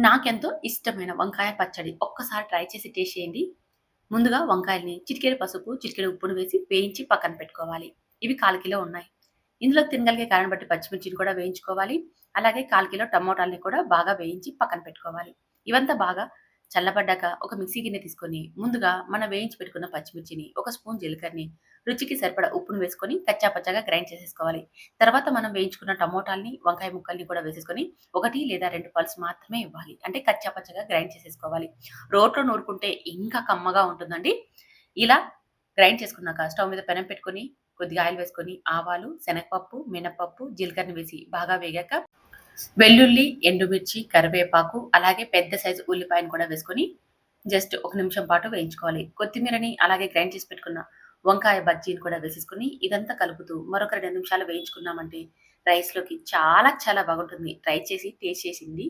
నాకెంతో ఇష్టమైన వంకాయ పచ్చడి. ఒక్కసారి ట్రై చేసి టేస్ట్ చేయండి. ముందుగా వంకాయల్ని చిటికెడు పసుపు, చిటికెడు ఉప్పును వేసి వేయించి పక్కన పెట్టుకోవాలి. ఇవి 1/4 కిలో ఉన్నాయి. ఇందులో తినగలిగే కారం బట్టి పచ్చిమిర్చిని కూడా వేయించుకోవాలి. అలాగే 1/4 కిలో టమోటాలని కూడా బాగా వేయించి పక్కన పెట్టుకోవాలి. ఇవంతా బాగా చల్లబడ్డాక ఒక మిక్సీ గిన్నె తీసుకొని, ముందుగా మనం వేయించి పెట్టుకున్న పచ్చిమిర్చిని, ఒక స్పూన్ జీలకర్రని, రుచికి సరిపడా ఉప్పును వేసుకొని కచ్చా పచ్చాగా గ్రైండ్ చేసేసుకోవాలి. తర్వాత మనం వేయించుకున్న టమోటాల్ని, వంకాయ ముక్కల్ని కూడా వేసేసుకొని 1 లేదా 2 పల్స్ మాత్రమే ఇవ్వాలి. అంటే కచ్చా పచ్చాగా గ్రైండ్ చేసేసుకోవాలి. రోట్లో నూరుకుంటే ఇంకా కమ్మగా ఉంటుందండి. ఇలా గ్రైండ్ చేసుకున్నాక స్టవ్ మీద పెనం పెట్టుకొని, కొద్దిగా ఆయిల్ వేసుకొని, ఆవాలు, శనగపప్పు, మినపప్పు, జీలకర్రని వేసి బాగా వేగాక వెల్లుల్లి, ఎండుమిర్చి, కరివేపాకు, అలాగే పెద్ద సైజు ఉల్లిపాయను కూడా వేసుకొని జస్ట్ ఒక నిమిషం పాటు వేయించుకోవాలి. కొత్తిమీరని అలాగే గ్రైండ్ చేసి పెట్టుకున్న వంకాయ బజ్జీని కూడా వేసేసుకొని ఇదంతా కలుపుతూ మరొక 2 నిమిషాలు వేయించుకున్నామంటే రైస్‌లోకి చాలా చాలా బాగుంటుంది. ట్రై చేసి టేస్ట్ చేసింది